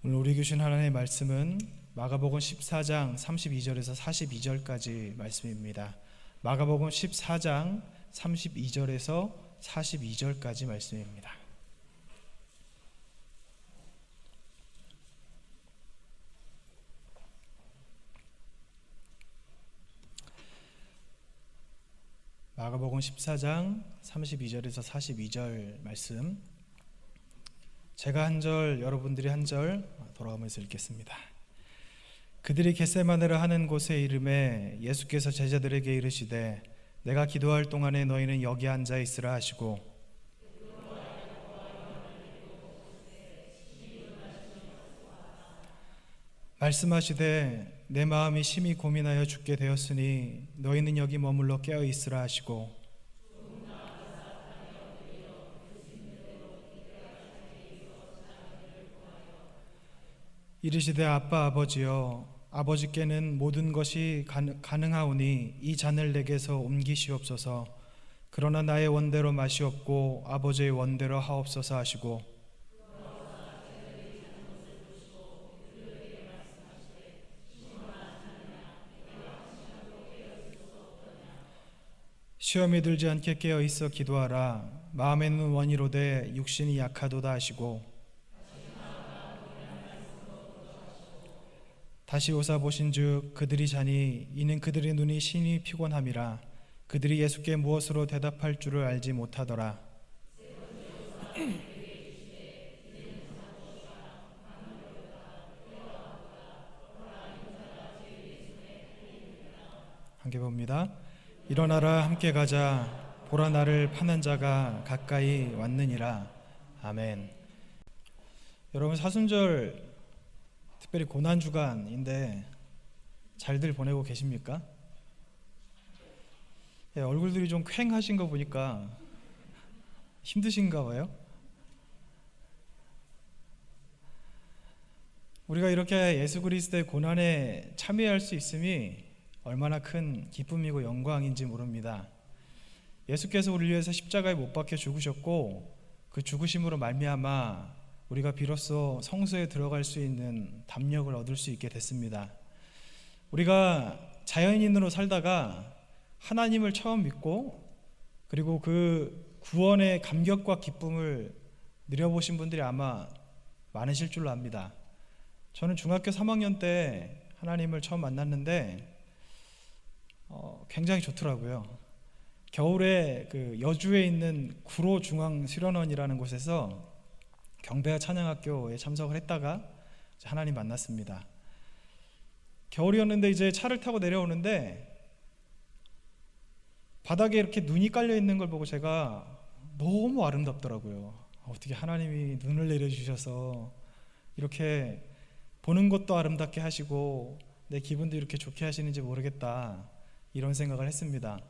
오늘 우리 교신 하나님의 말씀은 마가복음 14장 32절에서 42절까지 말씀입니다. 마가복음 14장 32절에서 42절까지 말씀입니다. 마가복음 14장 32절에서 42절 말씀, 제가 한 절, 여러분들이 한 절 돌아가면서 읽겠습니다. 그들이 겟세마네라 하는 곳에 이름에 예수께서 제자들에게 이르시되 내가 기도할 동안에 너희는 여기 앉아 있으라 하시고, 말씀하시되 내 마음이 심히 고민하여 죽게 되었으니 너희는 여기 머물러 깨어 있으라 하시고, 이르시되 아빠 아버지여, 아버지께는 모든 것이 가능하오니 이 잔을 내게서 옮기시옵소서. 그러나 나의 원대로 마시옵고 아버지의 원대로 하옵소서 하시고, 시험에 들지 않게 깨어 있어 기도하라. 마음에는 원이로되 육신이 약하도다 하시고, 다시 오사 보신즉 그들이 자니 이는 그들의 눈이 심히 피곤함이라. 그들이 예수께 무엇으로 대답할 줄을 알지 못하더라. 함께 봅니다. 일어나라, 함께 가자. 보라, 나를 파는 자가 가까이 왔느니라. 아멘. 여러분, 사순절 특별히 고난주간인데 잘들 보내고 계십니까? 얼굴들이 좀 퀭하신 거 보니까 힘드신가 봐요. 우리가 이렇게 예수 그리스도의 고난에 참여할 수 있음이 얼마나 큰 기쁨이고 영광인지 모릅니다. 예수께서 우리를 위해서 십자가에 못 박혀 죽으셨고, 그 죽으심으로 말미암아 우리가 비로소 성소에 들어갈 수 있는 담력을 얻을 수 있게 됐습니다. 우리가 자연인으로 살다가 하나님을 처음 믿고, 그리고 그 구원의 감격과 기쁨을 누려보신 분들이 아마 많으실 줄로 압니다. 저는 중학교 3학년 때 하나님을 처음 만났는데 굉장히 좋더라고요. 겨울에 그 여주에 있는 구로중앙수련원이라는 곳에서 경배와 찬양학교에 참석을 했다가 하나님 만났습니다. 겨울이었는데 이제 차를 타고 내려오는데 바닥에 이렇게 눈이 깔려 있는 걸 보고 제가 너무 아름답더라고요. 어떻게 하나님이 눈을 내려주셔서 이렇게 보는 것도 아름답게 하시고 내 기분도 이렇게 좋게 하시는지 모르겠다, 이런 생각을 했습니다.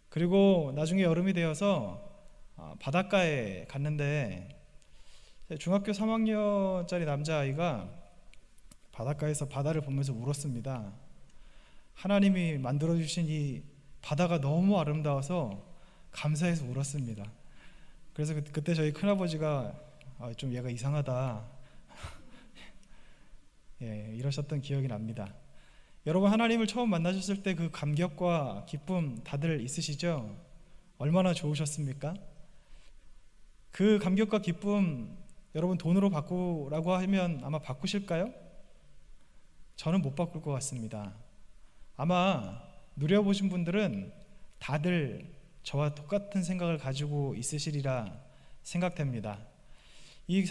그리고 나중에 여름이 되어서 바닷가에 갔는데 중학교 3학년짜리 남자아이가 바닷가에서 바다를 보면서 울었습니다. 하나님이 만들어주신 이 바다가 너무 아름다워서 감사해서 울었습니다. 그래서 그때 저희 큰아버지가 좀 얘가 이상하다 이러셨던 기억이 납니다. 여러분, 하나님을 처음 만나셨을 때 그 감격과 기쁨 다들 있으시죠? 얼마나 좋으셨습니까? 그 감격과 기쁨 여러분 돈으로 바꾸라고 하면 아마 바꾸실까요? 저는 못 바꿀 것 같습니다. 아마 누려보신 분들은 다들 저와 똑같은 생각을 가지고 있으시리라 생각됩니다. 이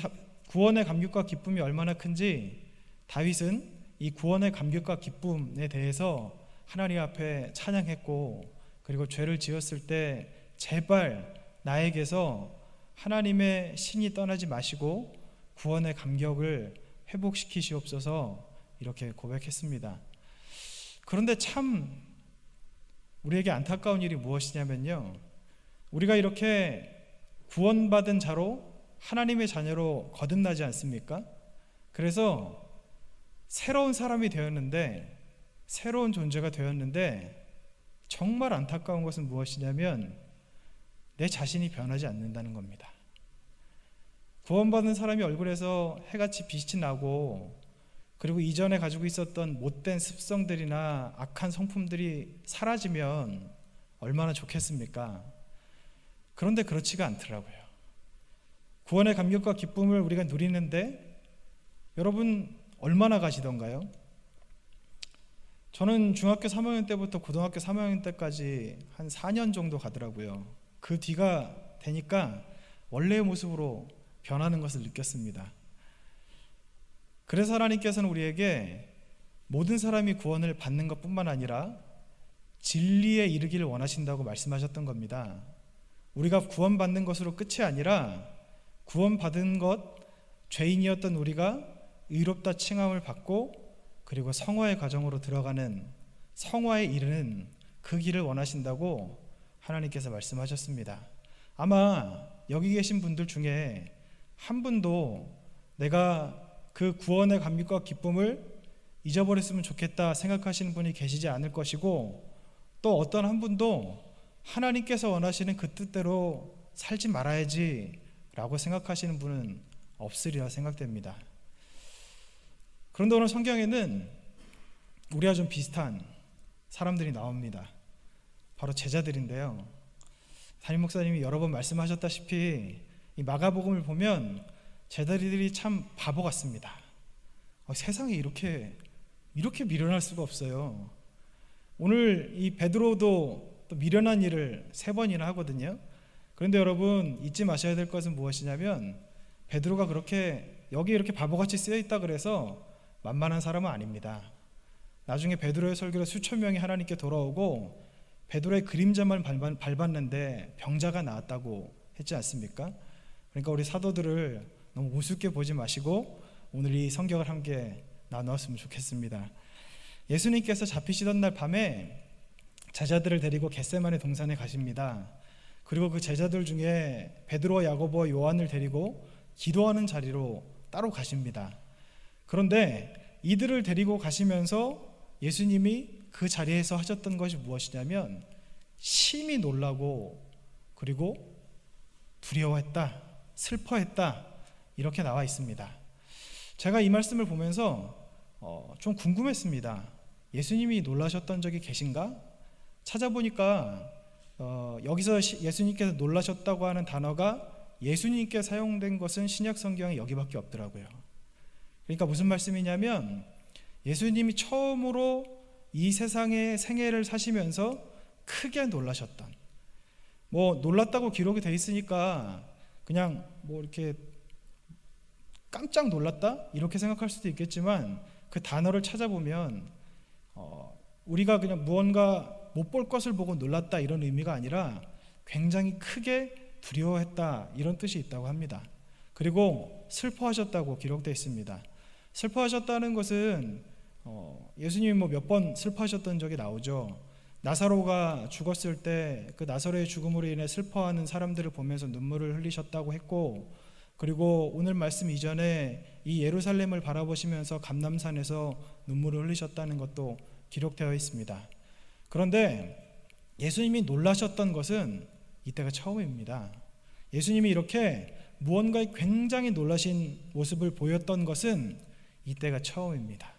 구원의 감격과 기쁨이 얼마나 큰지 다윗은 이 구원의 감격과 기쁨에 대해서 하나님 앞에 찬양했고, 그리고 죄를 지었을 때 제발 나에게서 하나님의 신이 떠나지 마시고 구원의 감격을 회복시키시옵소서, 이렇게 고백했습니다. 그런데 참 우리에게 안타까운 일이 무엇이냐면요, 우리가 이렇게 구원받은 자로 하나님의 자녀로 거듭나지 않습니까? 그래서 새로운 사람이 되었는데, 새로운 존재가 되었는데, 정말 안타까운 것은 무엇이냐면 내 자신이 변하지 않는다는 겁니다. 구원받은 사람이 얼굴에서 해같이 빛이 나고, 그리고 이전에 가지고 있었던 못된 습성들이나 악한 성품들이 사라지면 얼마나 좋겠습니까? 그런데 그렇지가 않더라고요. 구원의 감격과 기쁨을 우리가 누리는데 여러분 얼마나 가시던가요? 저는 중학교 3학년 때부터 고등학교 3학년 때까지 한 4년 정도 가더라고요. 그 뒤가 되니까 원래의 모습으로 변하는 것을 느꼈습니다. 그래서 하나님께서는 우리에게 모든 사람이 구원을 받는 것뿐만 아니라 진리에 이르기를 원하신다고 말씀하셨던 겁니다. 우리가 구원받는 것으로 끝이 아니라 구원받은 것, 죄인이었던 우리가 의롭다 칭함을 받고 그리고 성화의 과정으로 들어가는, 성화에 이르는 그 길을 원하신다고 하나님께서 말씀하셨습니다. 아마 여기 계신 분들 중에 한 분도 내가 그 구원의 감격과 기쁨을 잊어버렸으면 좋겠다 생각하시는 분이 계시지 않을 것이고, 또 어떤 한 분도 하나님께서 원하시는 그 뜻대로 살지 말아야지 라고 생각하시는 분은 없으리라 생각됩니다. 그런데 오늘 성경에는 우리와 좀 비슷한 사람들이 나옵니다. 바로 제자들인데요. 담임 목사님이 여러 번 말씀하셨다시피 이 마가복음을 보면 제자들이 참 바보 같습니다. 세상에 이렇게 미련할 수가 없어요. 오늘 이 베드로도 또 미련한 일을 3번이나 하거든요. 그런데 여러분 잊지 마셔야 될 것은 무엇이냐면, 베드로가 그렇게 여기 이렇게 바보같이 쓰여 있다 그래서 만만한 사람은 아닙니다. 나중에 베드로의 설교로 수천 명이 하나님께 돌아오고 베드로의 그림자만 밟았는데 병자가 나았다고 했지 않습니까? 그러니까 우리 사도들을 너무 우습게 보지 마시고 오늘 이 성경을 함께 나누었으면 좋겠습니다. 예수님께서 잡히시던 날 밤에 제자들을 데리고 겟세마네 동산에 가십니다. 그리고 그 제자들 중에 베드로와 야고보와 요한을 데리고 기도하는 자리로 따로 가십니다. 그런데 이들을 데리고 가시면서 예수님이 그 자리에서 하셨던 것이 무엇이냐면 심히 놀라고 그리고 두려워했다, 슬퍼했다, 이렇게 나와 있습니다. 제가 이 말씀을 보면서 좀 궁금했습니다. 예수님이 놀라셨던 적이 계신가? 찾아보니까 여기서 예수님께서 놀라셨다고 하는 단어가 예수님께 사용된 것은 신약 성경에 여기밖에 없더라고요. 그러니까 무슨 말씀이냐면 예수님이 처음으로 이 세상의 생애를 사시면서 크게 놀라셨던, 놀랐다고 기록이 돼 있으니까 그냥 이렇게 깜짝 놀랐다 이렇게 생각할 수도 있겠지만, 그 단어를 찾아보면 우리가 그냥 무언가 못 볼 것을 보고 놀랐다 이런 의미가 아니라 굉장히 크게 두려워했다 이런 뜻이 있다고 합니다. 그리고 슬퍼하셨다고 기록되어 있습니다. 슬퍼하셨다는 것은 예수님이 몇 번 슬퍼하셨던 적이 나오죠. 나사로가 죽었을 때 그 나사로의 죽음으로 인해 슬퍼하는 사람들을 보면서 눈물을 흘리셨다고 했고, 그리고 오늘 말씀 이전에 이 예루살렘을 바라보시면서 감람산에서 눈물을 흘리셨다는 것도 기록되어 있습니다. 그런데 예수님이 놀라셨던 것은 이때가 처음입니다. 예수님이 이렇게 무언가에 굉장히 놀라신 모습을 보였던 것은 이때가 처음입니다.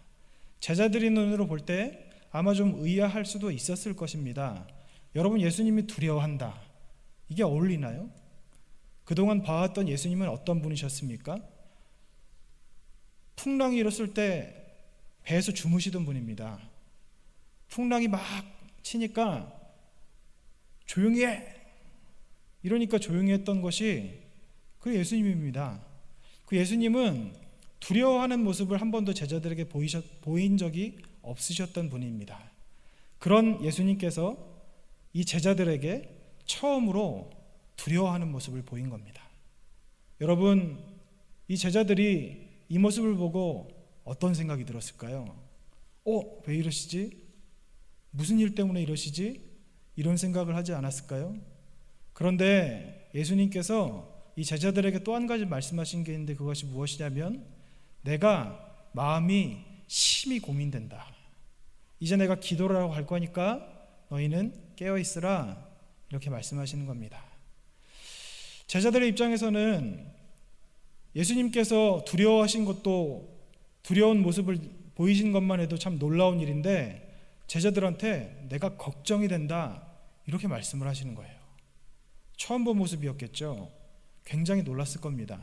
제자들의 눈으로 볼 때 아마 좀 의아할 수도 있었을 것입니다. 여러분, 예수님이 두려워한다, 이게 어울리나요? 그동안 봐왔던 예수님은 어떤 분이셨습니까? 풍랑이 일었을 때 배에서 주무시던 분입니다. 풍랑이 막 치니까 조용히 해! 이러니까 조용히 했던 것이 그 예수님입니다. 그 예수님은 두려워하는 모습을 한 번도 제자들에게 보인 적이 없으셨던 분입니다. 그런 예수님께서 이 제자들에게 처음으로 두려워하는 모습을 보인 겁니다. 여러분, 이 제자들이 이 모습을 보고 어떤 생각이 들었을까요? 왜 이러시지? 무슨 일 때문에 이러시지? 이런 생각을 하지 않았을까요? 그런데 예수님께서 이 제자들에게 또 한 가지 말씀하신 게 있는데, 그것이 무엇이냐면 내가 마음이 심히 고민된다. 이제 내가 기도를 하고 갈 거니까 너희는 깨어있으라, 이렇게 말씀하시는 겁니다. 제자들의 입장에서는 예수님께서 두려워하신 것도, 두려운 모습을 보이신 것만 해도 참 놀라운 일인데 제자들한테 내가 걱정이 된다 이렇게 말씀을 하시는 거예요. 처음 본 모습이었겠죠. 굉장히 놀랐을 겁니다.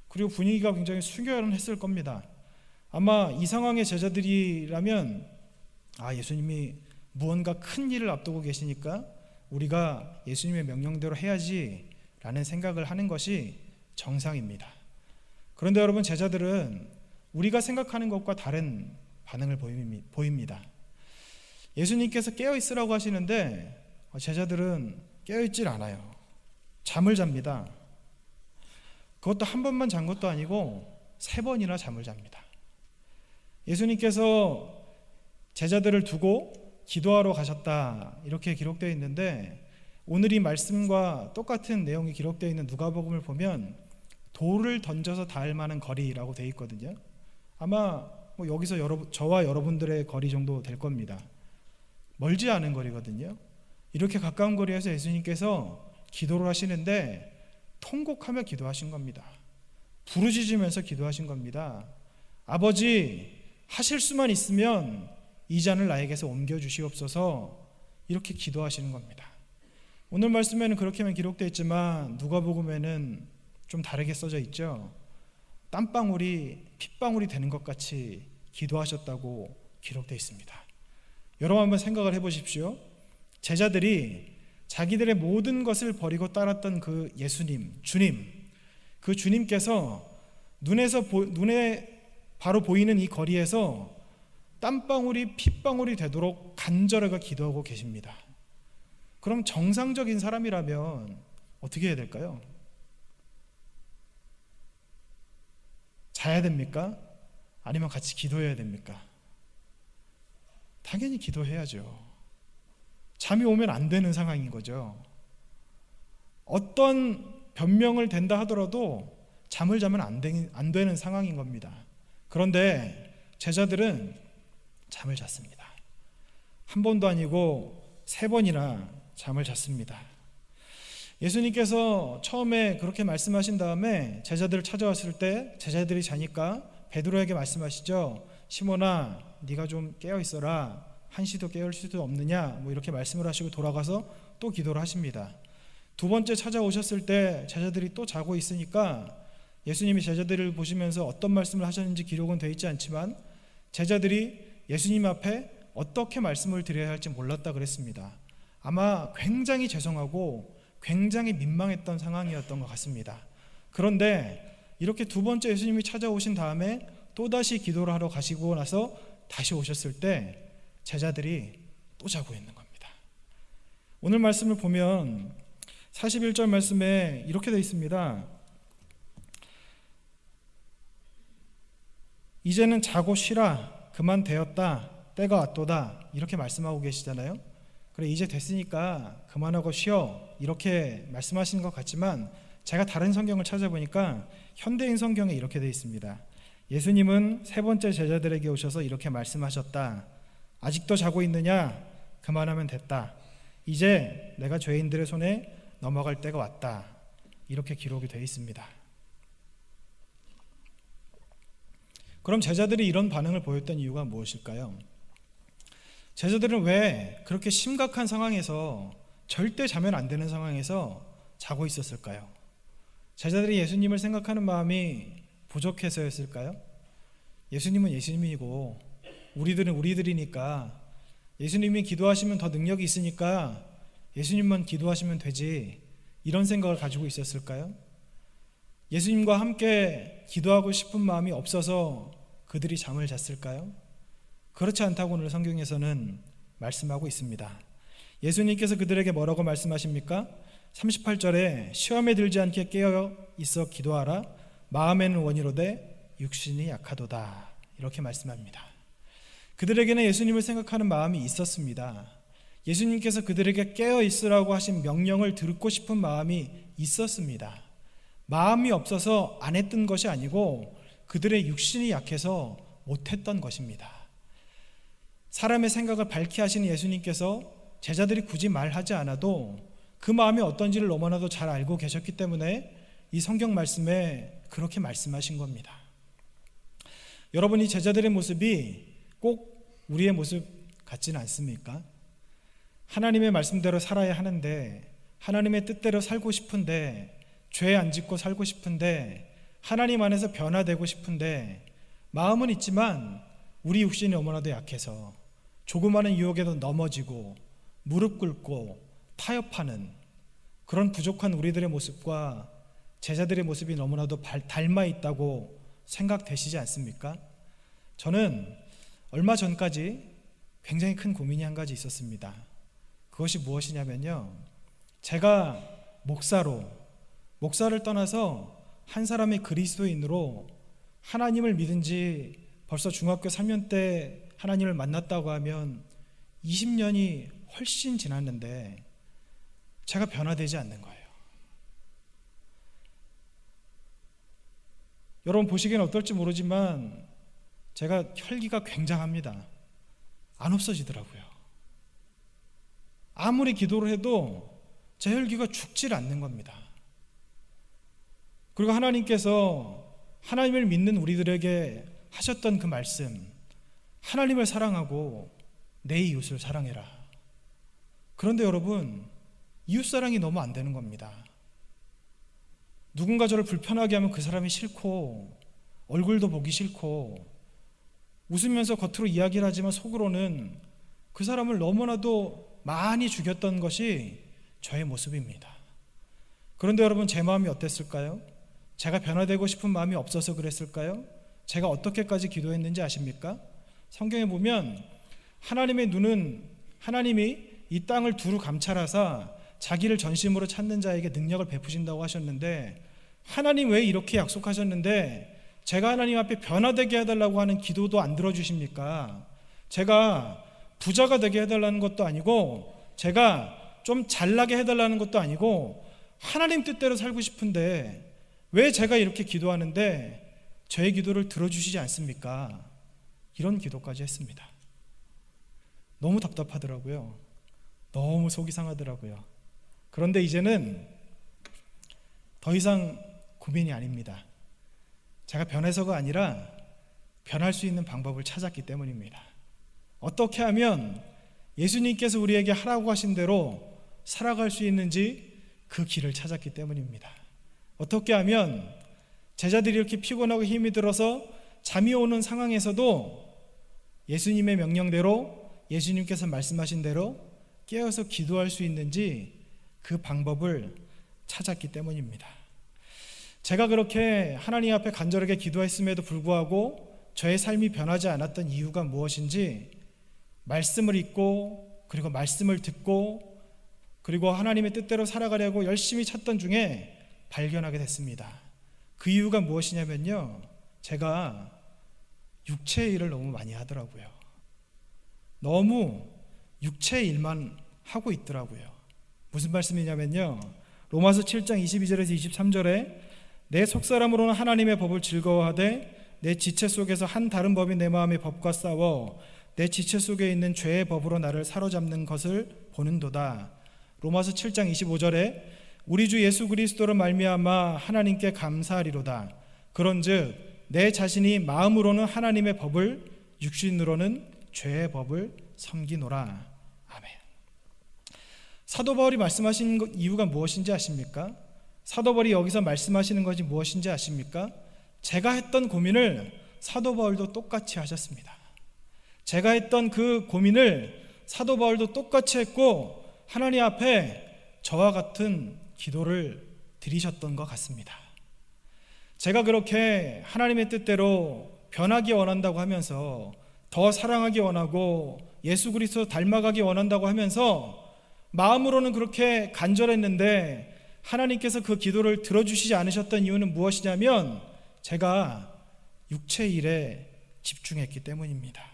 그리고 분위기가 굉장히 숙연했을 겁니다. 아마 이 상황의 제자들이라면 예수님이 무언가 큰 일을 앞두고 계시니까 우리가 예수님의 명령대로 해야지 라는 생각을 하는 것이 정상입니다. 그런데 여러분, 제자들은 우리가 생각하는 것과 다른 반응을 보입니다. 예수님께서 깨어있으라고 하시는데 제자들은 깨어있질 않아요. 잠을 잡니다. 그것도 한 번만 잔 것도 아니고 3번이나 잠을 잡니다. 예수님께서 제자들을 두고 기도하러 가셨다 이렇게 기록되어 있는데, 오늘 이 말씀과 똑같은 내용이 기록되어 있는 누가복음을 보면 돌을 던져서 닿을 만한 거리라고 되어 있거든요. 아마 여기서 저와 여러분들의 거리 정도 될 겁니다. 멀지 않은 거리거든요. 이렇게 가까운 거리에서 예수님께서 기도를 하시는데 통곡하며 기도하신 겁니다. 부르짖으면서 기도하신 겁니다. 아버지, 하실 수만 있으면 이 잔을 나에게서 옮겨주시옵소서, 이렇게 기도하시는 겁니다. 오늘 말씀에는 그렇게만 기록되어 있지만 누가복음에는 좀 다르게 써져 있죠. 땀방울이 핏방울이 되는 것 같이 기도하셨다고 기록되어 있습니다. 여러분 한번 생각을 해보십시오. 제자들이 자기들의 모든 것을 버리고 따랐던 그 예수님, 주님, 그 주님께서 눈에 바로 보이는 이 거리에서 땀방울이 핏방울이 되도록 간절하게 기도하고 계십니다. 그럼 정상적인 사람이라면 어떻게 해야 될까요? 자야 됩니까? 아니면 같이 기도해야 됩니까? 당연히 기도해야죠. 잠이 오면 안 되는 상황인 거죠. 어떤 변명을 댄다 하더라도 잠을 자면 안 되는 상황인 겁니다. 그런데 제자들은 잠을 잤습니다. 한 번도 아니고 3번이나 잠을 잤습니다. 예수님께서 처음에 그렇게 말씀하신 다음에 제자들을 찾아왔을 때 제자들이 자니까 베드로에게 말씀하시죠. 시몬아, 네가 좀 깨어 있어라. 한시도 깨울 수도 없느냐, 이렇게 말씀을 하시고 돌아가서 또 기도를 하십니다. 2번째 찾아오셨을 때 제자들이 또 자고 있으니까 예수님이 제자들을 보시면서 어떤 말씀을 하셨는지 기록은 되어 있지 않지만 제자들이 예수님 앞에 어떻게 말씀을 드려야 할지 몰랐다 그랬습니다. 아마 굉장히 죄송하고 굉장히 민망했던 상황이었던 것 같습니다. 그런데 이렇게 2번째 예수님이 찾아오신 다음에 또다시 기도를 하러 가시고 나서 다시 오셨을 때 제자들이 또 자고 있는 겁니다. 오늘 말씀을 보면 41절 말씀에 이렇게 되어 있습니다. 이제는 자고 쉬라, 그만 되었다, 때가 왔도다, 이렇게 말씀하고 계시잖아요. 그래, 이제 됐으니까 그만하고 쉬어, 이렇게 말씀하시는 것 같지만 제가 다른 성경을 찾아보니까 현대인 성경에 이렇게 되어 있습니다. 예수님은 3번째 제자들에게 오셔서 이렇게 말씀하셨다. 아직도 자고 있느냐? 그만하면 됐다. 이제 내가 죄인들의 손에 넘어갈 때가 왔다. 이렇게 기록이 되어 있습니다. 그럼 제자들이 이런 반응을 보였던 이유가 무엇일까요? 제자들은 왜 그렇게 심각한 상황에서, 절대 자면 안 되는 상황에서 자고 있었을까요? 제자들이 예수님을 생각하는 마음이 부족해서였을까요? 예수님은 예수님이고 우리들은 우리들이니까 예수님이 기도하시면 더 능력이 있으니까 예수님만 기도하시면 되지, 이런 생각을 가지고 있었을까요? 예수님과 함께 기도하고 싶은 마음이 없어서 그들이 잠을 잤을까요? 그렇지 않다고 오늘 성경에서는 말씀하고 있습니다. 예수님께서 그들에게 뭐라고 말씀하십니까? 38절에 시험에 들지 않게 깨어 있어 기도하라. 마음에는 원이로되 육신이 약하도다. 이렇게 말씀합니다. 그들에게는 예수님을 생각하는 마음이 있었습니다. 예수님께서 그들에게 깨어 있으라고 하신 명령을 듣고 싶은 마음이 있었습니다. 마음이 없어서 안 했던 것이 아니고 그들의 육신이 약해서 못했던 것입니다. 사람의 생각을 밝게 하시는 예수님께서 제자들이 굳이 말하지 않아도 그 마음이 어떤지를 너무나도 잘 알고 계셨기 때문에 이 성경 말씀에 그렇게 말씀하신 겁니다. 여러분, 이 제자들의 모습이 꼭 우리의 모습 같지는 않습니까? 하나님의 말씀대로 살아야 하는데, 하나님의 뜻대로 살고 싶은데, 죄 안 짓고 살고 싶은데, 하나님 안에서 변화되고 싶은데, 마음은 있지만 우리 육신이 너무나도 약해서 조그마한 유혹에도 넘어지고 무릎 꿇고 타협하는 그런 부족한 우리들의 모습과 제자들의 모습이 너무나도 닮아 있다고 생각되시지 않습니까? 저는 얼마 전까지 굉장히 큰 고민이 한 가지 있었습니다. 그것이 무엇이냐면요, 제가 목사를 떠나서 한 사람의 그리스도인으로 하나님을 믿은 지 벌써 중학교 3년 때 하나님을 만났다고 하면 20년이 훨씬 지났는데 제가 변화되지 않는 거예요. 여러분 보시기엔 어떨지 모르지만 제가 혈기가 굉장합니다. 안 없어지더라고요. 아무리 기도를 해도 제 혈기가 죽질 않는 겁니다. 그리고 하나님께서 하나님을 믿는 우리들에게 하셨던 그 말씀, 하나님을 사랑하고 내 이웃을 사랑해라. 그런데 여러분, 이웃사랑이 너무 안 되는 겁니다. 누군가 저를 불편하게 하면 그 사람이 싫고, 얼굴도 보기 싫고, 웃으면서 겉으로 이야기를 하지만 속으로는 그 사람을 너무나도 많이 죽였던 것이 저의 모습입니다. 그런데 여러분, 제 마음이 어땠을까요? 제가 변화되고 싶은 마음이 없어서 그랬을까요? 제가 어떻게까지 기도했는지 아십니까? 성경에 보면 하나님의 눈은, 하나님이 이 땅을 두루 감찰하사 자기를 전심으로 찾는 자에게 능력을 베푸신다고 하셨는데, 하나님 왜 이렇게 약속하셨는데 제가 하나님 앞에 변화되게 해달라고 하는 기도도 안 들어주십니까? 제가 부자가 되게 해달라는 것도 아니고, 제가 좀 잘나게 해달라는 것도 아니고, 하나님 뜻대로 살고 싶은데 왜 제가 이렇게 기도하는데 저의 기도를 들어주시지 않습니까? 이런 기도까지 했습니다. 너무 답답하더라고요. 너무 속이 상하더라고요. 그런데 이제는 더 이상 고민이 아닙니다. 제가 변해서가 아니라 변할 수 있는 방법을 찾았기 때문입니다. 어떻게 하면 예수님께서 우리에게 하라고 하신 대로 살아갈 수 있는지 그 길을 찾았기 때문입니다. 어떻게 하면 제자들이 이렇게 피곤하고 힘이 들어서 잠이 오는 상황에서도 예수님의 명령대로, 예수님께서 말씀하신 대로 깨어서 기도할 수 있는지 그 방법을 찾았기 때문입니다. 제가 그렇게 하나님 앞에 간절하게 기도했음에도 불구하고 저의 삶이 변하지 않았던 이유가 무엇인지, 말씀을 읽고 그리고 말씀을 듣고 그리고 하나님의 뜻대로 살아가려고 열심히 찾던 중에 발견하게 됐습니다. 그 이유가 무엇이냐면요, 제가 육체의 일을 너무 많이 하더라고요. 너무 육체의 일만 하고 있더라고요. 무슨 말씀이냐면요, 로마서 7장 22절에서 23절에 내 속사람으로는 하나님의 법을 즐거워하되 내 지체 속에서 한 다른 법이 내 마음의 법과 싸워 내 지체 속에 있는 죄의 법으로 나를 사로잡는 것을 보는도다. 로마서 7장 25절에 우리 주 예수 그리스도로 말미암아 하나님께 감사하리로다. 그런즉 내 자신이 마음으로는 하나님의 법을, 육신으로는 죄의 법을 섬기노라. 아멘. 사도 바울이 말씀하신 이유가 무엇인지 아십니까? 사도 바울이 여기서 말씀하시는 것이 무엇인지 아십니까? 제가 했던 고민을 사도 바울도 똑같이 하셨습니다. 제가 했던 그 고민을 사도 바울도 똑같이 했고 하나님 앞에 저와 같은 기도를 드리셨던 것 같습니다. 제가 그렇게 하나님의 뜻대로 변하기 원한다고 하면서, 더 사랑하기 원하고 예수 그리스도 닮아가기 원한다고 하면서 마음으로는 그렇게 간절했는데 하나님께서 그 기도를 들어주시지 않으셨던 이유는 무엇이냐면 제가 육체의 일에 집중했기 때문입니다.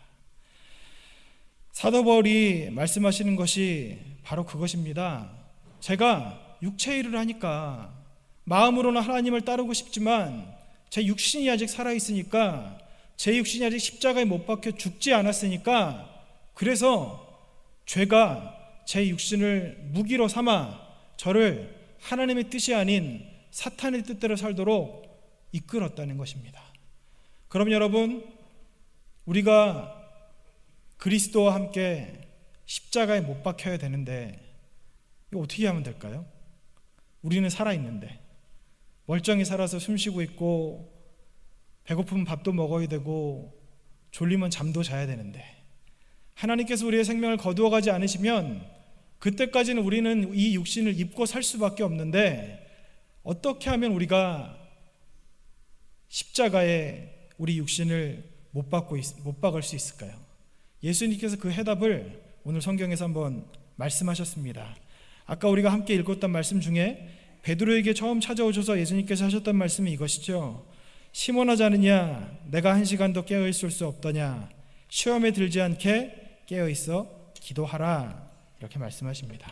사도 바울이 말씀하시는 것이 바로 그것입니다. 제가 육체의 일을 하니까 마음으로는 하나님을 따르고 싶지만 제 육신이 아직 살아있으니까, 제 육신이 아직 십자가에 못 박혀 죽지 않았으니까, 그래서 죄가 제 육신을 무기로 삼아 저를 하나님의 뜻이 아닌 사탄의 뜻대로 살도록 이끌었다는 것입니다. 그럼 여러분, 우리가 그리스도와 함께 십자가에 못 박혀야 되는데 이거 어떻게 하면 될까요? 우리는 살아있는데, 멀쩡히 살아서 숨쉬고 있고, 배고프면 밥도 먹어야 되고, 졸리면 잠도 자야 되는데, 하나님께서 우리의 생명을 거두어 가지 않으시면 그때까지는 우리는 이 육신을 입고 살 수밖에 없는데, 어떻게 하면 우리가 십자가에 우리 육신을 못 박을 수 있을까요? 예수님께서 그 해답을 오늘 성경에서 한번 말씀하셨습니다. 아까 우리가 함께 읽었던 말씀 중에 베드로에게 처음 찾아오셔서 예수님께서 하셨던 말씀이 이것이죠. 시몬하지 않느냐, 내가 1시간도 깨어있을 수 없더냐, 시험에 들지 않게 깨어있어 기도하라, 이렇게 말씀하십니다.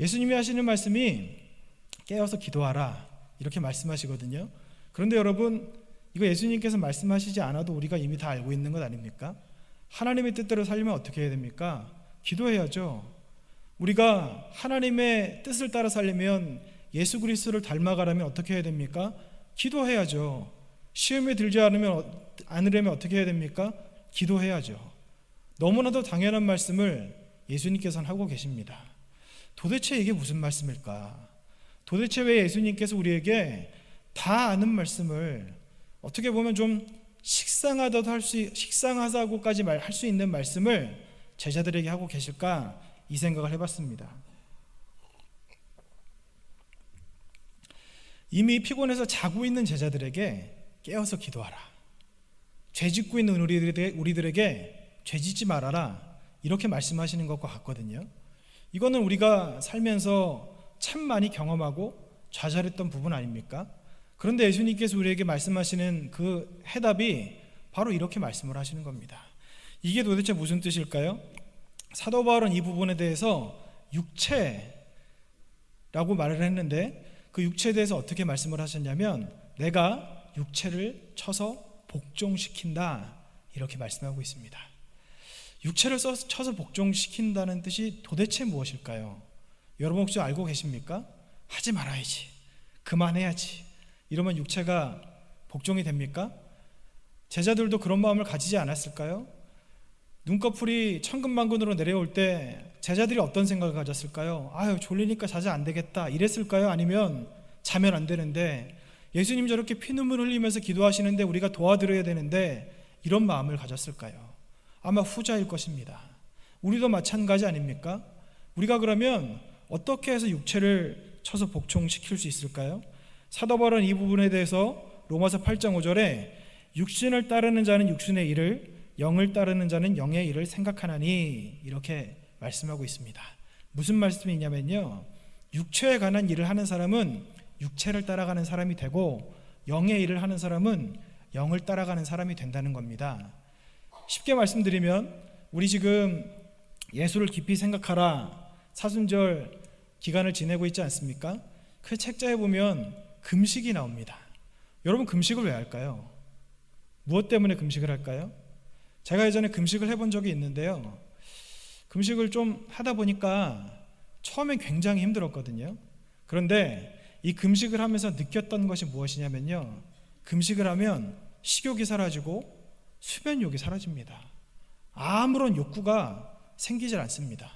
예수님이 하시는 말씀이 깨어서 기도하라 이렇게 말씀하시거든요. 그런데 여러분, 이거 예수님께서 말씀하시지 않아도 우리가 이미 다 알고 있는 것 아닙니까? 하나님의 뜻대로 살려면 어떻게 해야 됩니까? 기도해야죠. 우리가 하나님의 뜻을 따라 살려면, 예수 그리스도를 닮아가려면 어떻게 해야 됩니까? 기도해야죠. 시험에 들지 않으려면 어떻게 해야 됩니까? 기도해야죠. 너무나도 당연한 말씀을 예수님께서는 하고 계십니다. 도대체 이게 무슨 말씀일까? 도대체 왜 예수님께서 우리에게 다 아는 말씀을, 어떻게 보면 좀 식상하다고까지 할 수 있는 말씀을 제자들에게 하고 계실까? 이 생각을 해봤습니다. 이미 피곤해서 자고 있는 제자들에게 깨어서 기도하라, 죄 짓고 있는 우리들에게 죄 짓지 말아라, 이렇게 말씀하시는 것과 같거든요. 이거는 우리가 살면서 참 많이 경험하고 좌절했던 부분 아닙니까? 그런데 예수님께서 우리에게 말씀하시는 그 해답이 바로 이렇게 말씀을 하시는 겁니다. 이게 도대체 무슨 뜻일까요? 사도 바울은 이 부분에 대해서 육체라고 말을 했는데, 그 육체에 대해서 어떻게 말씀을 하셨냐면, 내가 육체를 쳐서 복종시킨다, 이렇게 말씀하고 있습니다. 육체를 쳐서 복종시킨다는 뜻이 도대체 무엇일까요? 여러분 혹시 알고 계십니까? 하지 말아야지, 그만해야지, 이러면 육체가 복종이 됩니까? 제자들도 그런 마음을 가지지 않았을까요? 눈꺼풀이 천근만근으로 내려올 때 제자들이 어떤 생각을 가졌을까요? 아유, 졸리니까 자자 안 되겠다, 이랬을까요? 아니면 자면 안 되는데, 예수님 저렇게 피눈물 흘리면서 기도하시는데 우리가 도와드려야 되는데, 이런 마음을 가졌을까요? 아마 후자일 것입니다. 우리도 마찬가지 아닙니까? 우리가 그러면 어떻게 해서 육체를 쳐서 복종시킬 수 있을까요? 사도 바울은 이 부분에 대해서 로마서 8장 5절에 육신을 따르는 자는 육신의 일을, 영을 따르는 자는 영의 일을 생각하나니, 이렇게 말씀하고 있습니다. 무슨 말씀이냐면요, 육체에 관한 일을 하는 사람은 육체를 따라가는 사람이 되고, 영의 일을 하는 사람은 영을 따라가는 사람이 된다는 겁니다. 쉽게 말씀드리면, 우리 지금 예수를 깊이 생각하라 사순절 기간을 지내고 있지 않습니까? 그 책자에 보면 금식이 나옵니다. 여러분, 금식을 왜 할까요? 무엇 때문에 금식을 할까요? 제가 예전에 금식을 해본 적이 있는데요, 금식을 좀 하다 보니까 처음엔 굉장히 힘들었거든요. 그런데 이 금식을 하면서 느꼈던 것이 무엇이냐면요, 금식을 하면 식욕이 사라지고 수면욕이 사라집니다. 아무런 욕구가 생기질 않습니다.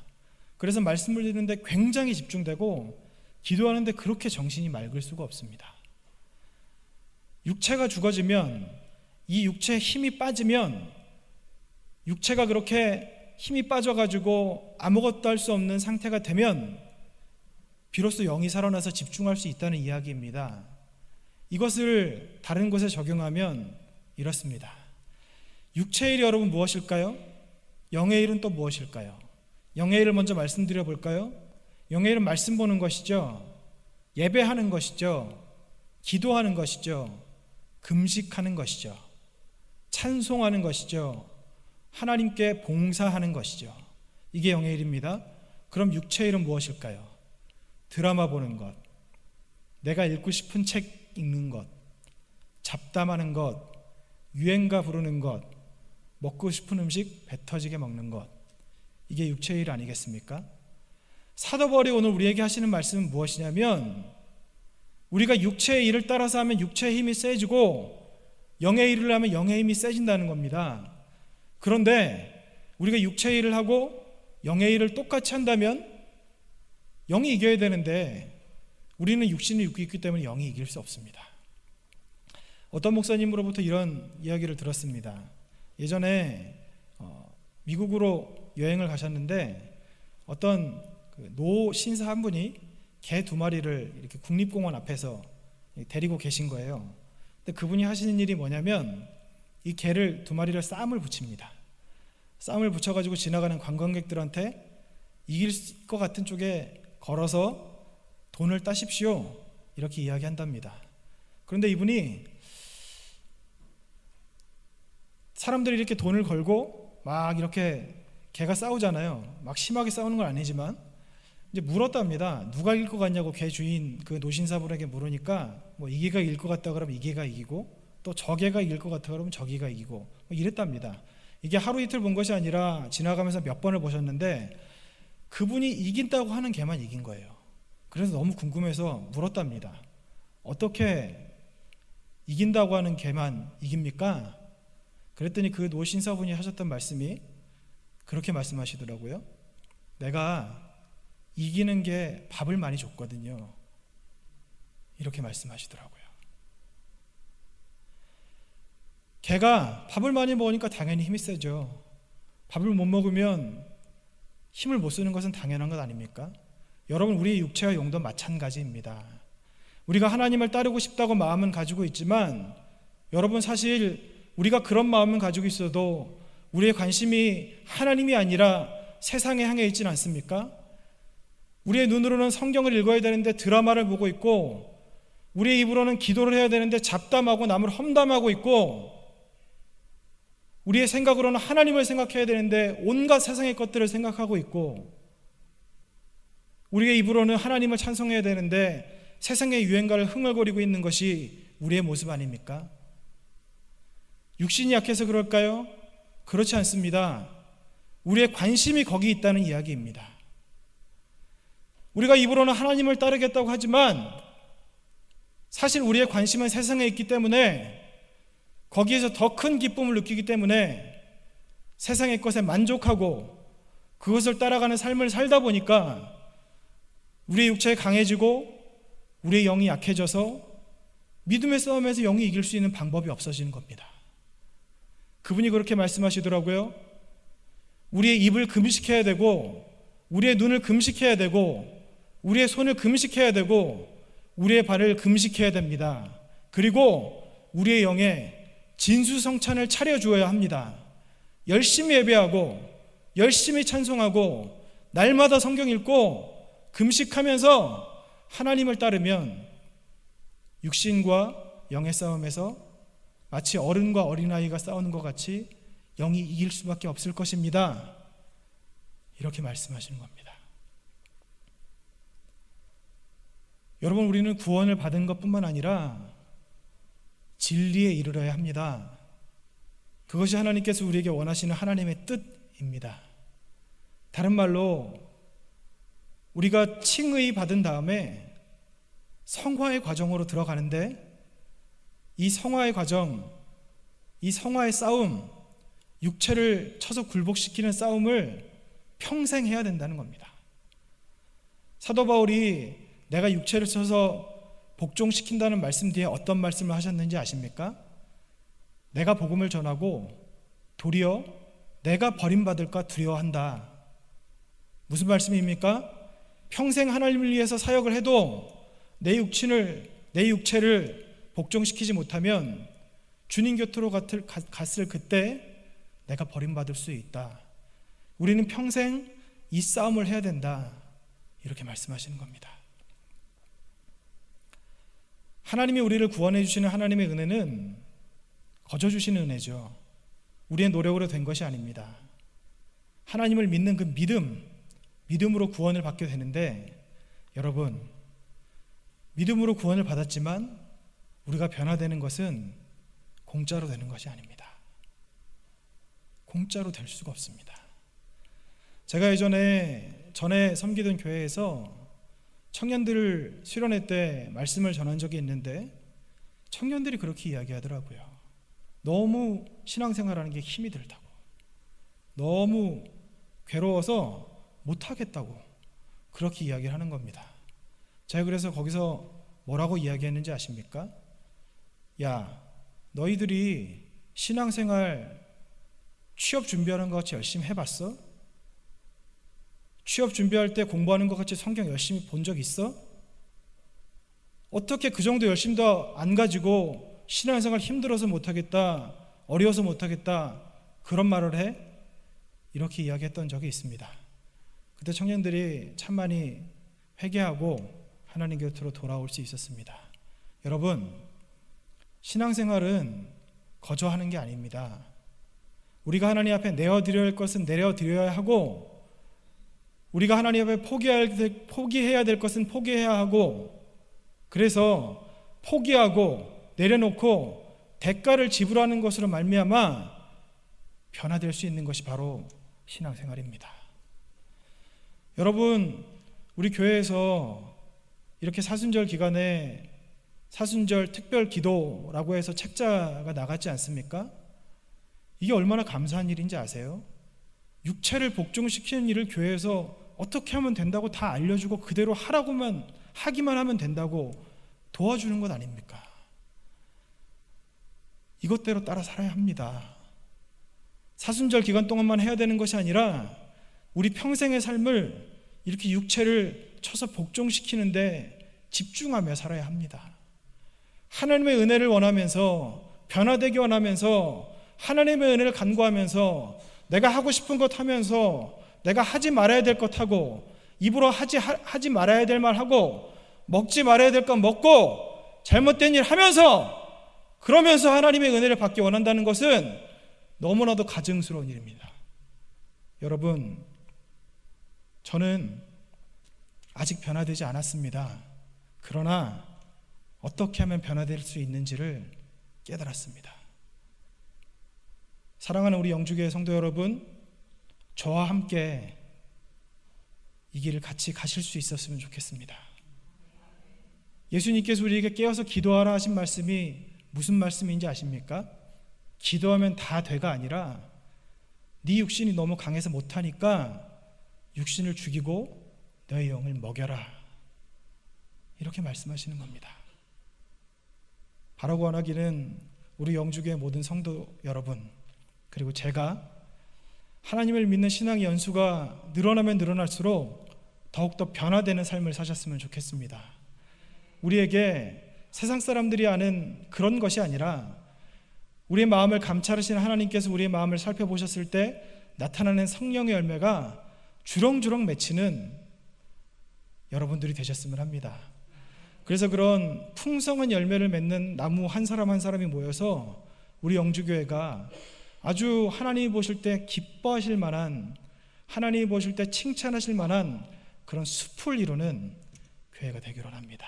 그래서 말씀을 듣는데 굉장히 집중되고, 기도하는데 그렇게 정신이 맑을 수가 없습니다. 육체가 죽어지면, 이 육체에 힘이 빠지면, 육체가 그렇게 힘이 빠져가지고 아무것도 할 수 없는 상태가 되면 비로소 영이 살아나서 집중할 수 있다는 이야기입니다. 이것을 다른 곳에 적용하면 이렇습니다. 육체의 일이 여러분 무엇일까요? 영의 일은 또 무엇일까요? 영의 일을 먼저 말씀드려 볼까요? 영의 일은 말씀 보는 것이죠. 예배하는 것이죠. 기도하는 것이죠. 금식하는 것이죠. 찬송하는 것이죠. 하나님께 봉사하는 것이죠. 이게 영의 일입니다. 그럼 육체의 일은 무엇일까요? 드라마 보는 것, 내가 읽고 싶은 책 읽는 것, 잡담하는 것, 유행가 부르는 것, 먹고 싶은 음식 배 터지게 먹는 것, 이게 육체의 일 아니겠습니까? 사도 바울이 오늘 우리에게 하시는 말씀은 무엇이냐면, 우리가 육체의 일을 따라서 하면 육체의 힘이 세지고 영의 일을 하면 영의 힘이 세진다는 겁니다. 그런데 우리가 육체의 일을 하고 영의 일을 똑같이 한다면 영이 이겨야 되는데 우리는 육신이 있기 때문에 영이 이길 수 없습니다. 어떤 목사님으로부터 이런 이야기를 들었습니다. 예전에 미국으로 여행을 가셨는데 어떤 노 신사 한 분이 개 2마리를 이렇게 국립공원 앞에서 데리고 계신 거예요. 근데 그분이 하시는 일이 뭐냐면 이 개를 2마리를 쌈을 붙입니다. 쌈을 붙여가지고 지나가는 관광객들한테 이길 것 같은 쪽에 걸어서 돈을 따십시오 이렇게 이야기한답니다. 그런데 이분이 사람들이 이렇게 돈을 걸고 막 이렇게 개가 싸우잖아요. 막 심하게 싸우는 건 아니지만 이제 물었답니다. 누가 이길 것 같냐고 개 주인 그 노신사분에게 물으니까 뭐 이 개가 이길 것 같다 그러면 이 개가 이기고 또 저 개가 이길 것 같다 그러면 저 개가 이기고 뭐 이랬답니다. 이게 하루 이틀 본 것이 아니라 지나가면서 몇 번을 보셨는데 그분이 이긴다고 하는 개만 이긴 거예요. 그래서 너무 궁금해서 물었답니다. 어떻게 이긴다고 하는 개만 이깁니까? 그랬더니 그 노신사분이 하셨던 말씀이 그렇게 말씀하시더라고요. 내가 이기는 게 밥을 많이 줬거든요. 이렇게 말씀하시더라고요. 개가 밥을 많이 먹으니까 당연히 힘이 세죠. 밥을 못 먹으면 힘을 못 쓰는 것은 당연한 것 아닙니까? 여러분, 우리의 육체와 영도 마찬가지입니다. 우리가 하나님을 따르고 싶다고 마음은 가지고 있지만 여러분, 사실 우리가 그런 마음은 가지고 있어도 우리의 관심이 하나님이 아니라 세상에 향해 있지는 않습니까? 우리의 눈으로는 성경을 읽어야 되는데 드라마를 보고 있고, 우리의 입으로는 기도를 해야 되는데 잡담하고 남을 험담하고 있고, 우리의 생각으로는 하나님을 생각해야 되는데 온갖 세상의 것들을 생각하고 있고, 우리의 입으로는 하나님을 찬송해야 되는데 세상의 유행가를 흥얼거리고 있는 것이 우리의 모습 아닙니까? 육신이 약해서 그럴까요? 그렇지 않습니다. 우리의 관심이 거기 있다는 이야기입니다. 우리가 입으로는 하나님을 따르겠다고 하지만 사실 우리의 관심은 세상에 있기 때문에 거기에서 더 큰 기쁨을 느끼기 때문에 세상의 것에 만족하고 그것을 따라가는 삶을 살다 보니까 우리의 육체가 강해지고 우리의 영이 약해져서 믿음의 싸움에서 영이 이길 수 있는 방법이 없어지는 겁니다. 그분이 그렇게 말씀하시더라고요. 우리의 입을 금식해야 되고, 우리의 눈을 금식해야 되고, 우리의 손을 금식해야 되고, 우리의 발을 금식해야 됩니다. 그리고 우리의 영에 진수성찬을 차려주어야 합니다. 열심히 예배하고 열심히 찬송하고 날마다 성경 읽고 금식하면서 하나님을 따르면 육신과 영의 싸움에서 마치 어른과 어린아이가 싸우는 것 같이 영이 이길 수밖에 없을 것입니다. 이렇게 말씀하시는 겁니다. 여러분, 우리는 구원을 받은 것뿐만 아니라 진리에 이르러야 합니다. 그것이 하나님께서 우리에게 원하시는 하나님의 뜻입니다. 다른 말로 우리가 칭의 받은 다음에 성화의 과정으로 들어가는데, 이 성화의 과정, 이 성화의 싸움, 육체를 쳐서 굴복시키는 싸움을 평생 해야 된다는 겁니다. 사도 바울이 내가 육체를 쳐서 복종시킨다는 말씀 뒤에 어떤 말씀을 하셨는지 아십니까? 내가 복음을 전하고 도리어 내가 버림받을까 두려워한다. 무슨 말씀입니까? 평생 하나님을 위해서 사역을 해도 내 육체를 복종시키지 못하면 주님 곁으로 갔을 그때 내가 버림받을 수 있다. 우리는 평생 이 싸움을 해야 된다. 이렇게 말씀하시는 겁니다. 하나님이 우리를 구원해 주시는 하나님의 은혜는 거저 주시는 은혜죠. 우리의 노력으로 된 것이 아닙니다. 하나님을 믿는 그 믿음으로 구원을 받게 되는데, 여러분, 믿음으로 구원을 받았지만 우리가 변화되는 것은 공짜로 되는 것이 아닙니다. 공짜로 될 수가 없습니다. 제가 전에 섬기던 교회에서 청년들 수련회 때 말씀을 전한 적이 있는데 청년들이 그렇게 이야기하더라고요. 너무 신앙생활하는 게 힘이 들다고, 너무 괴로워서 못하겠다고 그렇게 이야기를 하는 겁니다. 제가 그래서 거기서 뭐라고 이야기했는지 아십니까? 야, 너희들이 신앙생활 취업 준비하는 것 같이 열심히 해봤어? 취업 준비할 때 공부하는 것 같이 성경 열심히 본 적 있어? 어떻게 그 정도 열심도 안 가지고 신앙생활 힘들어서 못하겠다, 어려워서 못하겠다 그런 말을 해? 이렇게 이야기했던 적이 있습니다. 그때 청년들이 참 많이 회개하고 하나님 곁으로 돌아올 수 있었습니다. 여러분, 신앙생활은 거저하는 게 아닙니다. 우리가 하나님 앞에 내어드려야 할 것은 내려드려야 하고, 우리가 하나님 앞에 포기해야 될 것은 포기해야 하고, 그래서 포기하고 내려놓고 대가를 지불하는 것으로 말미암아 변화될 수 있는 것이 바로 신앙생활입니다. 여러분, 우리 교회에서 이렇게 사순절 기간에 사순절 특별 기도라고 해서 책자가 나갔지 않습니까? 이게 얼마나 감사한 일인지 아세요? 육체를 복종시키는 일을 교회에서 어떻게 하면 된다고 다 알려주고 그대로 하기만 하면 된다고 도와주는 것 아닙니까? 이것대로 따라 살아야 합니다. 사순절 기간 동안만 해야 되는 것이 아니라 우리 평생의 삶을 이렇게 육체를 쳐서 복종시키는데 집중하며 살아야 합니다. 하나님의 은혜를 원하면서, 변화되기 원하면서, 하나님의 은혜를 간구하면서, 내가 하고 싶은 것 하면서, 내가 하지 말아야 될 것 하고, 입으로 하지 말아야 될 말 하고, 먹지 말아야 될 것 먹고, 잘못된 일 하면서, 그러면서 하나님의 은혜를 받기 원한다는 것은 너무나도 가증스러운 일입니다. 여러분, 저는 아직 변화되지 않았습니다. 그러나 어떻게 하면 변화될 수 있는지를 깨달았습니다. 사랑하는 우리 영주교회 성도 여러분, 저와 함께 이 길을 같이 가실 수 있었으면 좋겠습니다. 예수님께서 우리에게 깨어서 기도하라 하신 말씀이 무슨 말씀인지 아십니까? 기도하면 다 돼가 아니라 네 육신이 너무 강해서 못하니까 육신을 죽이고 너의 영을 먹여라, 이렇게 말씀하시는 겁니다. 바라고 원하기는 우리 영주교회 모든 성도 여러분, 그리고 제가 하나님을 믿는 신앙의 연수가 늘어나면 늘어날수록 더욱더 변화되는 삶을 사셨으면 좋겠습니다. 우리에게 세상 사람들이 아는 그런 것이 아니라 우리의 마음을 감찰하시는 하나님께서 우리의 마음을 살펴보셨을 때 나타나는 성령의 열매가 주렁주렁 맺히는 여러분들이 되셨으면 합니다. 그래서 그런 풍성한 열매를 맺는 나무 한 사람 한 사람이 모여서 우리 영주교회가 아주 하나님이 보실 때 기뻐하실 만한, 하나님이 보실 때 칭찬하실 만한 그런 숲을 이루는 교회가 되기를 합니다.